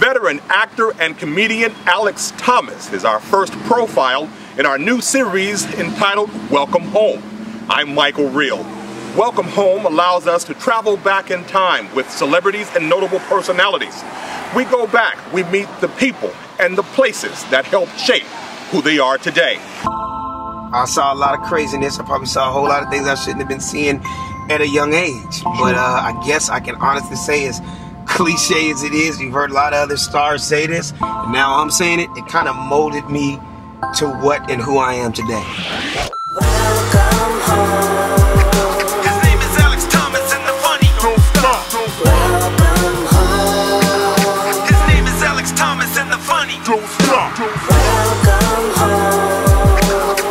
Veteran actor and comedian Alex Thomas is our first profile in our new series entitled Welcome Home. I'm Michael Reel. Welcome Home allows us to travel back in time with celebrities and notable personalities. We go back, we meet the people and the places that helped shape who they are today. I saw a lot of craziness. I probably saw a whole lot of things I shouldn't have been seeing at a young age. But I guess I can honestly say, as cliche as it is, you've heard a lot of other stars say this, and now I'm saying it, it kind of molded me to what and who I am today. Welcome home. His name is Alex Thomas and the funny. Don't stop. Welcome home. His name is Alex Thomas and the funny. Don't stop. Welcome home.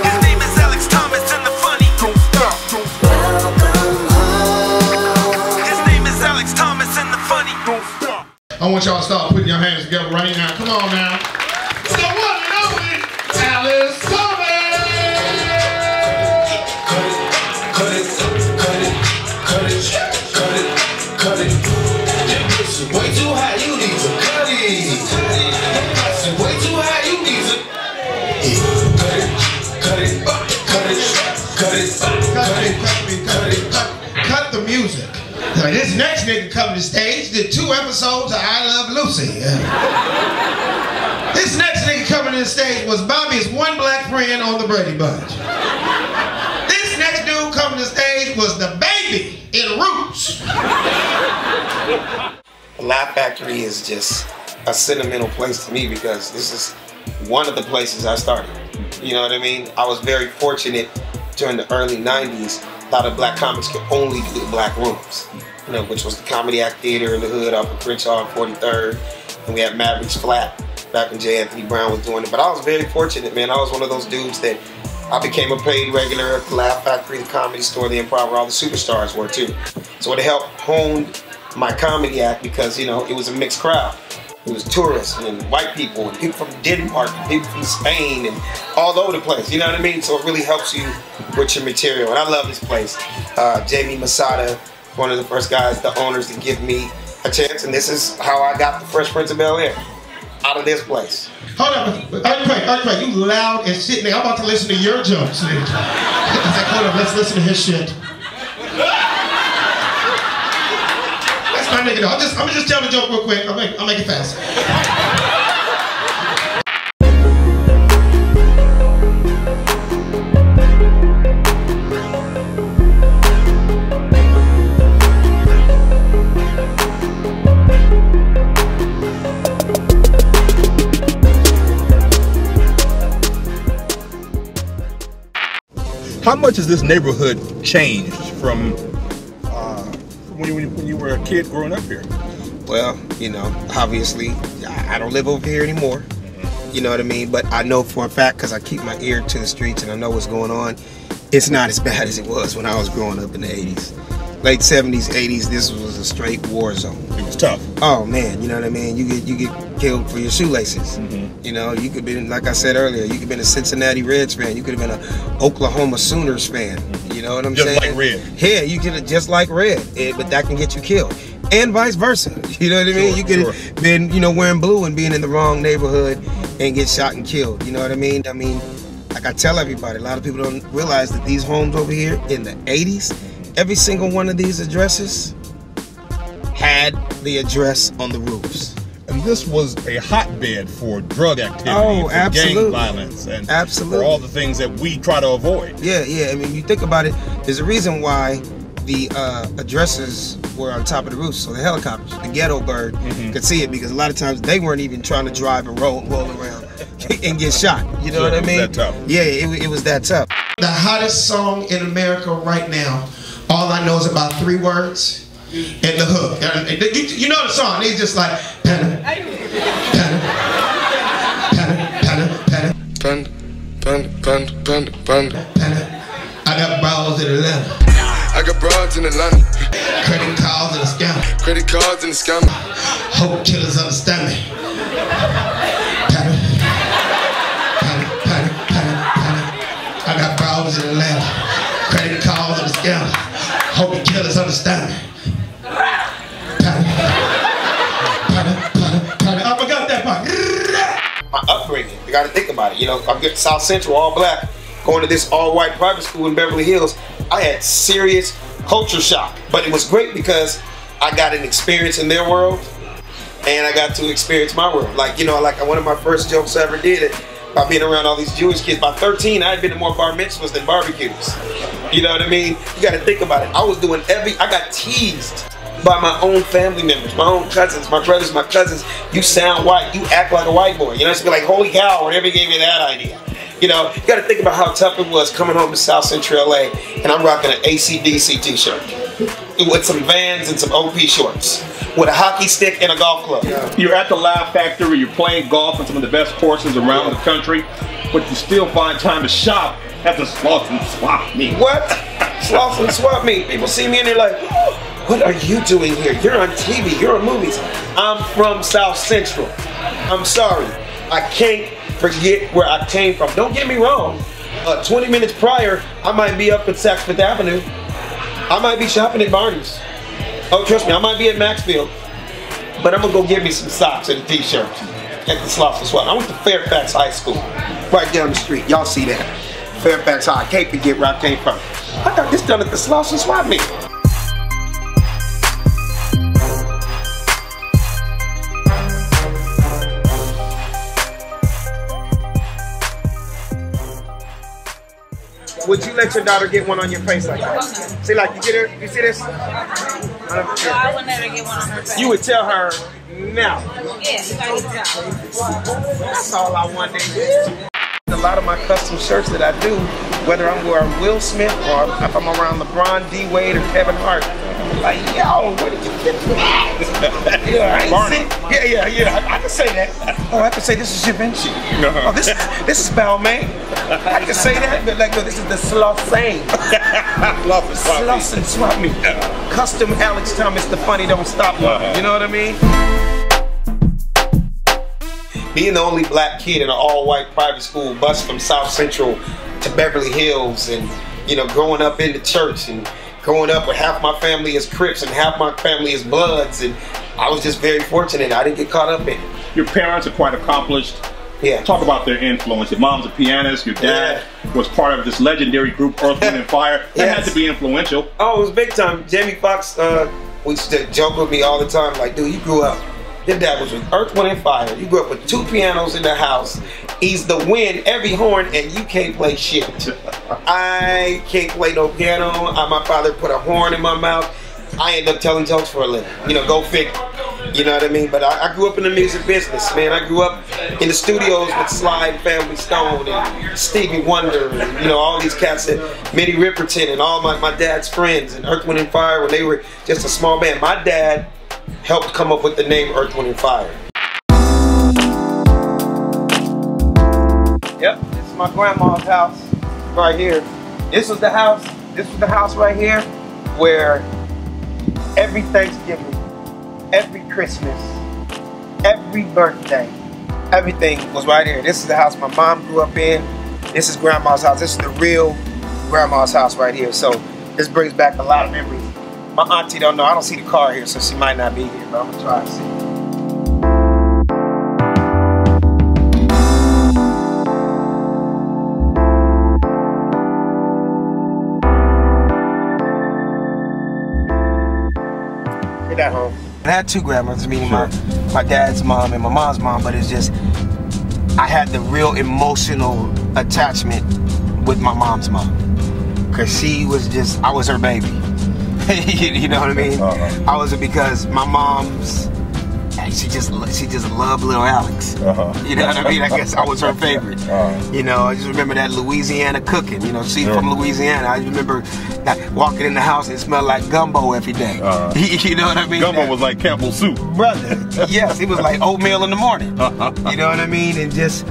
His name is Alex Thomas and the funny. Don't stop. Welcome home. His name is Alex Thomas and the funny. Don't stop. I want y'all to start putting your hands together right now. Come on now. It's the one and only Alex Thomas. Cut it. It's way too high, you need to cut it. It's way too high, you need to cut the music. Now, this next nigga coming to stage did 2 episodes of I Love Lucy. This next nigga coming to the stage was Bobby's one black friend on the Brady Bunch. This next dude coming to the stage was the baby in Roots. The Laugh Factory is just a sentimental place to me because this is one of the places I started. You know what I mean? I was very fortunate during the early 90s. A lot of black comics could only do the black rooms, you know, which was the Comedy Act Theater in the hood off of Crenshaw and 43rd. And we had Maverick's Flat back when J. Anthony Brown was doing it. But I was very fortunate, man. I was one of those dudes that I became a paid regular at the Laugh Factory, the Comedy Store, the Improv, where all the superstars were too. So it helped hone my comedy act because, you know, it was a mixed crowd. It was tourists and white people and people from Denmark and people from Spain and all over the place, you know what I mean? So it really helps you with your material. And I love this place. Jamie Masada, one of the first guys, the owners, to give me a chance. And this is how I got the Fresh Prince of Bel-Air, out of this place. Hold on, earthquake, you loud and shit, nigga. I'm about to listen to your jokes, nigga. I was like, hold on, let's listen to his shit. That's my nigga, though. I'm gonna just tell the joke real quick. I'll make it fast. How much has this neighborhood changed from when you were a kid growing up here? Well, you know, obviously, I don't live over here anymore. You know what I mean? But I know for a fact, because I keep my ear to the streets and I know what's going on, it's not as bad as it was when I was growing up in the 80s. Late 70s, 80s, this was a straight war zone. It was tough. Oh man, you know what I mean? You get killed for your shoelaces. You know, you could be, like I said earlier, you could have been a Cincinnati Reds fan. You could have been an Oklahoma Sooners fan. You know what I'm saying? Just like Red. Yeah, you could have just like Red, but that can get you killed. And vice versa. You know what I mean? You could have been, you know, wearing blue and being in the wrong neighborhood and get shot and killed. You know what I mean? I mean, like I tell everybody, a lot of people don't realize that these homes over here in the 80s, every single one of these addresses had the address on the roofs. And this was a hotbed for drug activity, for gang violence, and for all the things that we try to avoid. Yeah. I mean, you think about it, there's a reason why the addresses were on top of the roof, so the helicopters, the ghetto bird, could see it, because a lot of times they weren't even trying to drive and roll around and get shot. You know what I mean? It was that tough. Yeah, it was that tough. The hottest song in America right now, all I know is about 3 words and the hook. You know the song, it's just like panna, panna, panna, panna, panna, panna. I got balls in Atlanta. I got broads in Atlanta. Credit cards and a scam. Credit cards and a scam. Hope killers understand me. Panna, panna, panna, panna, panna. I got balls in Atlanta. Credit cards and a scam. Hope the killers understand me. Panna, panna, panna, panna. I forgot upbringing. You got to think about it. You know, I'm getting South Central, all black, going to this all-white private school in Beverly Hills. I had serious culture shock, but it was great because I got an experience in their world, and I got to experience my world. Like, you know, like one of my first jokes I ever did by being around all these Jewish kids. By 13, I had been to more bar mitzvahs than barbecues. You know what I mean? You got to think about it. I was doing I got teased by my own family members, my own cousins, my brothers, my cousins. You sound white. You act like a white boy. You know, it's be like, holy cow, whatever gave me that idea. You know, you got to think about how tough it was coming home to South Central LA, and I'm rocking an AC/DC t-shirt with some Vans and some OP shorts, with a hockey stick and a golf club. You're at the Laugh Factory, you're playing golf on some of the best courses around the country, but you still find time to shop at the Sloth and Swap Meet. What? Sloth and Swap Meet. People see me and they're like, what are you doing here? You're on TV, you're on movies. I'm from South Central. I'm sorry, I can't forget where I came from. Don't get me wrong. 20 minutes prior, I might be up at Saks Fifth Avenue. I might be shopping at Barney's. Oh, trust me, I might be at Maxfield. But I'm gonna go get me some socks and a t-shirt at the Sloth and Swap. I went to Fairfax High School, right down the street. Y'all see that? Fairfax High. I can't forget where I came from. I got this done at the Sloth and Swap Meet. Would you let your daughter get one on your face like that? See, like you get her, you see this? No, I would never get one on her face. You would tell her now. Yeah, you gotta get it out. That's all I want to do. A lot of my custom shirts that I do, whether I'm wearing Will Smith or if I'm around LeBron, D. Wade, or Kevin Hart, I'm like, yo, where did you get that? Yeah, I can say that. Oh, I can say this is Givenchy. Oh, this is Balmain. I can say that, but like, no, this is the Sloth saying. Sloth and Swap Meet. Custom Alex Thomas, the funny don't stop. You know what I mean? Being the only black kid in an all-white private school bus from South Central to Beverly Hills, and you know, growing up in the church and growing up where half my family is Crips and half my family is Bloods, and I was just very fortunate. I didn't get caught up in it. Your parents are quite accomplished. Yeah. Talk about their influence. Your mom's a pianist. Your dad was part of this legendary group, Earth, Wind & Fire. That had to be influential. Oh, it was big time. Jamie Foxx used to joke with me all the time, like, dude, you grew up. Your dad was with Earth, Wind & Fire. You grew up with 2 pianos in the house. He's the wind, every horn, and you can't play shit. I can't play no piano. My father put a horn in my mouth. I ended up telling jokes for a living. You know, go figure. You know what I mean? But I grew up in the music business, man. I grew up in the studios with Sly and Family Stone and Stevie Wonder and, you know, all these cats, and Minnie Riperton and all my dad's friends and Earth, Wind & Fire when they were just a small band. My dad helped come up with the name Earth, Wind & Fire. Yep, this is my grandma's house right here. This was the house right here where every Thanksgiving, every Christmas, every birthday, everything was right here. This is the house my mom grew up in. This is grandma's house. This is the real grandma's house right here. So this brings back a lot of memories. My auntie don't know. I don't see the car here, so she might not be here, but I'm gonna try to see. Get that home. I had 2 grandmothers, meaning my dad's mom and my mom's mom, but it's just, I had the real emotional attachment with my mom's mom. Cause she was just, I was her baby. You know what I mean? I was, because my mom's, she just loved little Alex. You know what I mean? I guess I was her favorite. You know, I just remember that Louisiana cooking. You know, she's from Louisiana. I remember walking in the house and it smelled like gumbo every day. You know what I mean? Gumbo was like Campbell soup. Brother, yes, it was like oatmeal in the morning. You know what I mean? And just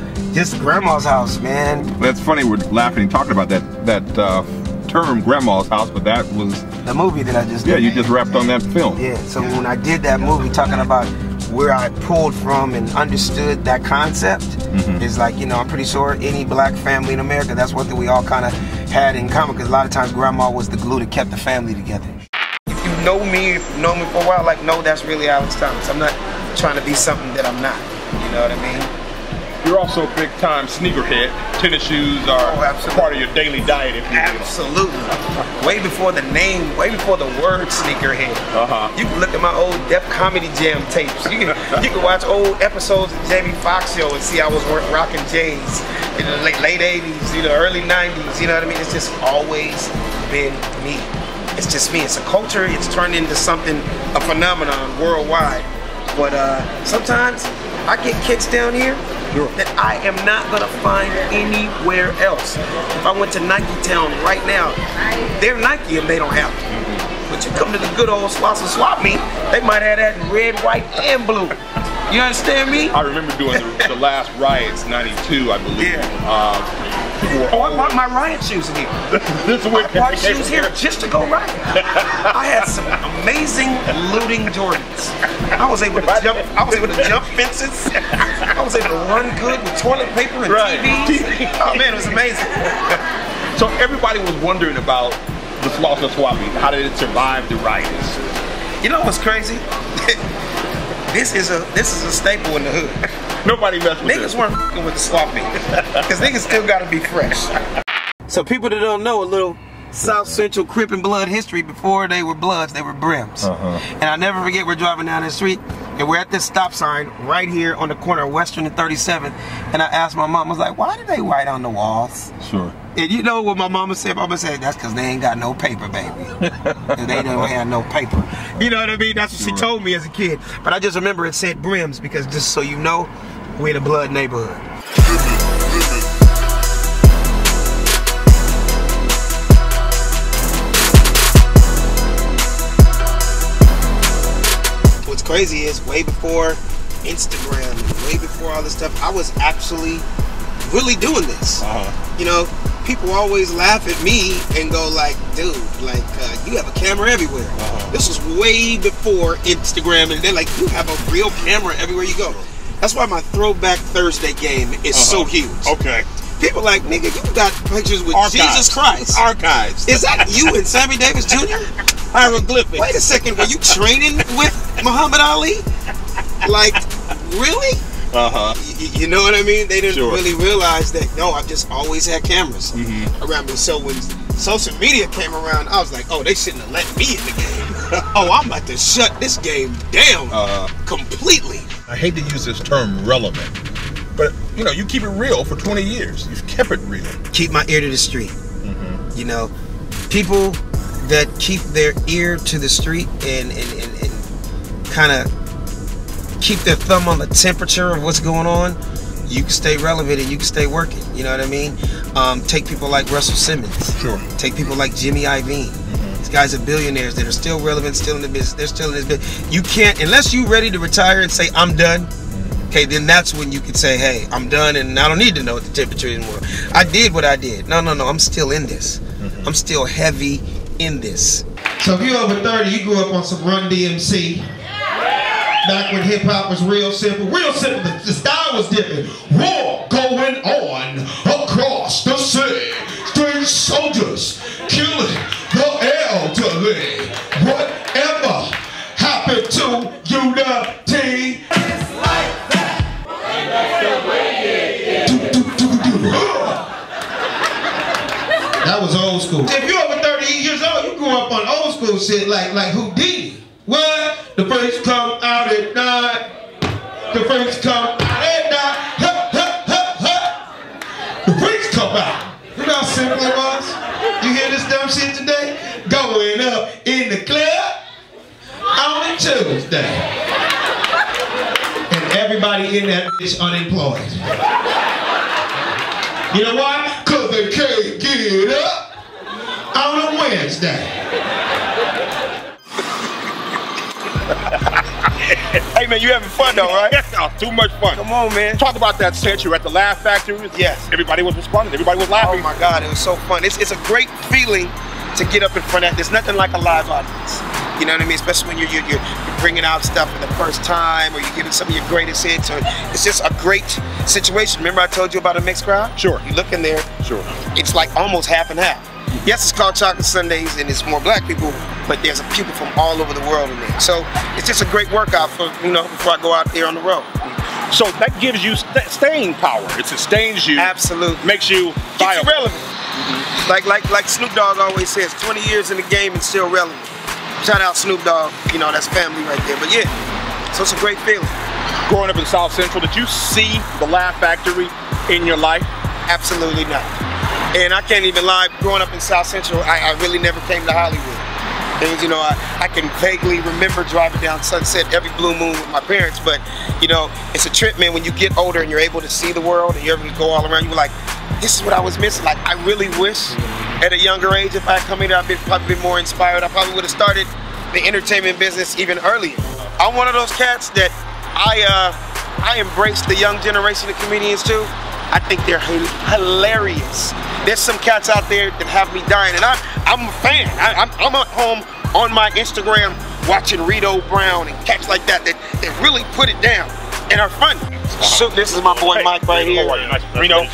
grandma's house, man. That's funny, we're laughing and talking about that term, grandma's house, but that was the movie that I just did. Yeah, you just wrapped on that film. Yeah, so when I did that movie talking about where I pulled from and understood that concept, is like, you know, I'm pretty sure any black family in America, that's what we all kind of had in common, because a lot of times grandma was the glue that kept the family together. If you know me for a while, like, no, that's really Alex Thomas. I'm not trying to be something that I'm not, you know what I mean? You're also a big-time sneakerhead. Tennis shoes are part of your daily diet, if you will. Absolutely. Way before the name, way before the word sneakerhead. You can look at my old Def Comedy Jam tapes. You can watch old episodes of Jamie Foxx Show and see I was rocking J's in the late 80s, you know, early 90s. You know what I mean? It's just always been me. It's just me. It's a culture. It's turned into something, a phenomenon worldwide. But sometimes I get kicks down here that I am not gonna find anywhere else. If I went to Nike Town right now, they're Nike and they don't have it. But you come to the good old Slots and Swap Meet, they might have that in red, white, and blue. You understand me? I remember doing the last riots, '92, I believe. Yeah. I bought my riot shoes in here. I bought shoes here just to go riot. I had some amazing looting Jordans. I was able to jump. I was able to jump fences. I was able to run good with toilet paper and TVs. Oh man, it was amazing. So everybody was wondering about the Slots and Swap Meet. How did it survive the riots? You know what's crazy? This is a staple in the hood. Nobody messed with niggas weren't f***ing with the swap meet. Because niggas still gotta be fresh. So people that don't know a little South Central Crip and Blood history, before they were Bloods, they were Brims. And I never forget, we're driving down the street and we're at this stop sign right here on the corner of Western and 37th. And I asked my mom, I was like, why did they write on the walls? Sure. And you know what my mama said? Mama said, that's because they ain't got no paper, baby. They don't have no paper. You know what I mean? That's what she told me as a kid. But I just remember it said Brims because just so you know, we're the Blood neighborhood. What's crazy is way before Instagram, way before all this stuff, I was actually really doing this. You know, people always laugh at me and go like, dude, like, you have a camera everywhere. This was way before Instagram, and they're like, you have a real camera everywhere you go. That's why my Throwback Thursday game is so huge. Okay. People like, nigga, you got pictures with Archives. Jesus Christ. Archives. Is that you and Sammy Davis Jr.? Hieroglyphics. Wait a second, were you training with Muhammad Ali? Like, really? You know what I mean? They didn't really realize that, no, I've just always had cameras around me. So when social media came around, I was like, oh, they shouldn't have let me in the game. Oh, I'm about to shut this game down completely. I hate to use this term relevant, but you know, you keep it real for 20 years. You've kept it real. Keep my ear to the street. You know, people that keep their ear to the street and kind of keep their thumb on the temperature of what's going on, you can stay relevant and you can stay working. You know what I mean? Take people like Russell Simmons. Sure. Take people like Jimmy Iovine. These guys are billionaires that are still relevant, still in the business. They're still in this business. You can't, unless you're ready to retire and say, I'm done. Okay, then that's when you could say, hey, I'm done and I don't need to know what the temperature is anymore. I did what I did. No, I'm still in this. I'm still heavy in this. So if you're over 30, you grew up on some Run DMC. Back when hip hop was real simple. Real simple, the style was different. War going on across the sea. Strange soldiers killing the elderly. Whatever happened to unity? That was old school. If you're over 30 years old, you grew up on old school shit like Houdini. What? The freaks come out at night. The freaks come out at night. Ha, ha, ha, ha. The freaks come out. You know how simple it was? You hear this dumb shit today? Going up in the club on a Tuesday. And everybody in that bitch unemployed. You know why? Because they can't get up on a Wednesday. Hey man, you having fun though, right? Oh, too much fun. Come on, man. Talk about that set. You're at the Laugh Factory. Yes. Everybody was responding. Everybody was laughing. Oh my God, it was so fun. It's a great feeling to get up in front of. There's nothing like a live audience. You know what I mean? Especially when you're bringing out stuff for the first time, or you're giving some of your greatest hits. Or it's just a great situation. Remember I told you about a mixed crowd? Sure. You look in there. Sure. It's like almost half and half. Yes, it's called Chocolate Sundays and it's more black people, but there's people from all over the world in there. So it's just a great workout for, you know, before I go out there on the road. So that gives you staying power. It sustains you. Absolutely. Makes you Keeps viable. you relevant. Like Snoop Dogg always says, 20 years in the game and still relevant. Shout out Snoop Dogg, you know, that's family right there. But yeah, so it's a great feeling. Growing up in South Central, did you see the Laugh Factory in your life? Absolutely not. And I can't even lie, growing up in South Central, I really never came to Hollywood. And, you know, I can vaguely remember driving down Sunset every blue moon with my parents, but, you know, it's a trip, man, when you get older and you're able to see the world and you're able to go all around, you're like, this is what I was missing. Like, I really wish at a younger age, if I had come here, I'd probably been more inspired. I probably would have started the entertainment business even earlier. I'm one of those cats that I embrace the young generation of comedians too. I think they're hilarious. There's some cats out there that have me dying, and I'm a fan. I'm at home on my Instagram watching Rito Brown and cats like that really put it down and are funny. So this is my boy Mike right here. Rito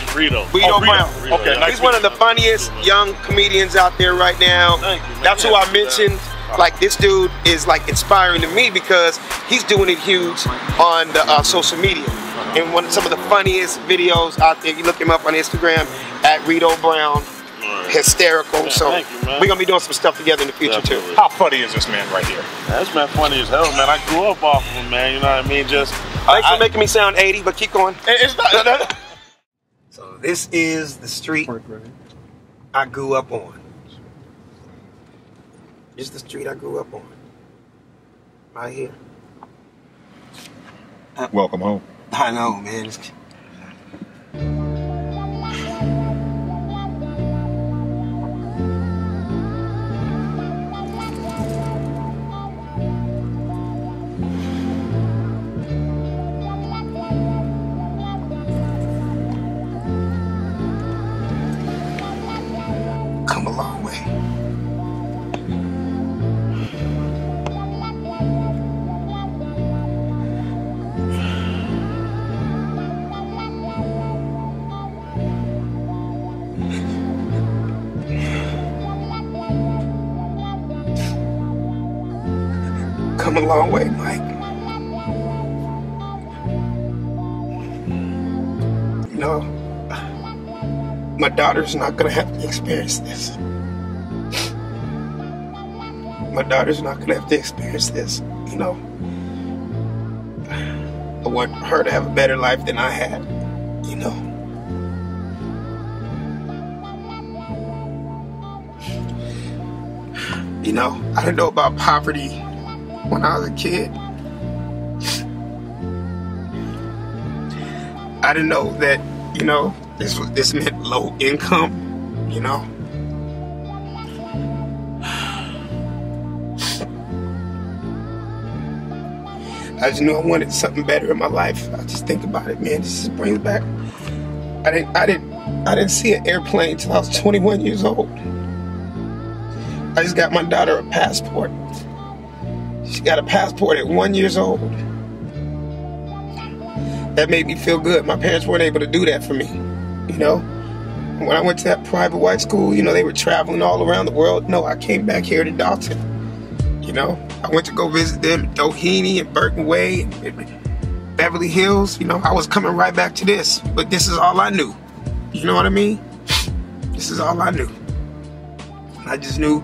Brown. Okay, nice. He's one of the funniest young comedians out there right now. That's who I mentioned. Like, this dude is like inspiring to me because he's doing it huge on the social media. And some of the funniest videos out there, you look him up on Instagram at Rito Brown. Hysterical. Yeah, so you, we're gonna be doing some stuff together in the future too. How funny is this man right here? This man funny as hell, man. I grew up off of him, man. You know what I mean? Just Thanks for making me sound 80, but keep going. It's not. So this is the street I grew up on. This is the street I grew up on. Right here. Welcome home. I know, man. Come a long way. Come a long way, Mike. You know, my daughter's not gonna have to experience this. My daughter's not gonna have to experience this, you know. I want her to have a better life than I had, you know. You know, I didn't know about poverty when I was a kid. I didn't know that, you know, this meant low income, you know. I just knew I wanted something better in my life. I just think about it, man. This just brings back. I didn't see an airplane until I was 21 years old. I just got my daughter a passport. She got a passport at 1 year old. That made me feel good. My parents weren't able to do that for me, you know. When I went to that private white school, you know, they were traveling all around the world. No, I came back here to Dalton, you know. I went to go visit them in Doheny and Burton Way and Beverly Hills. You know, I was coming right back to this, but this is all I knew. You know what I mean? This is all I knew. I just knew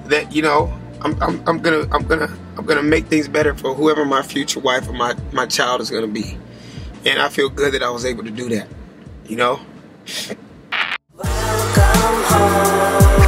that, you know, I'm gonna make things better for whoever my future wife or my child is gonna be. And I feel good that I was able to do that, you know? Welcome home.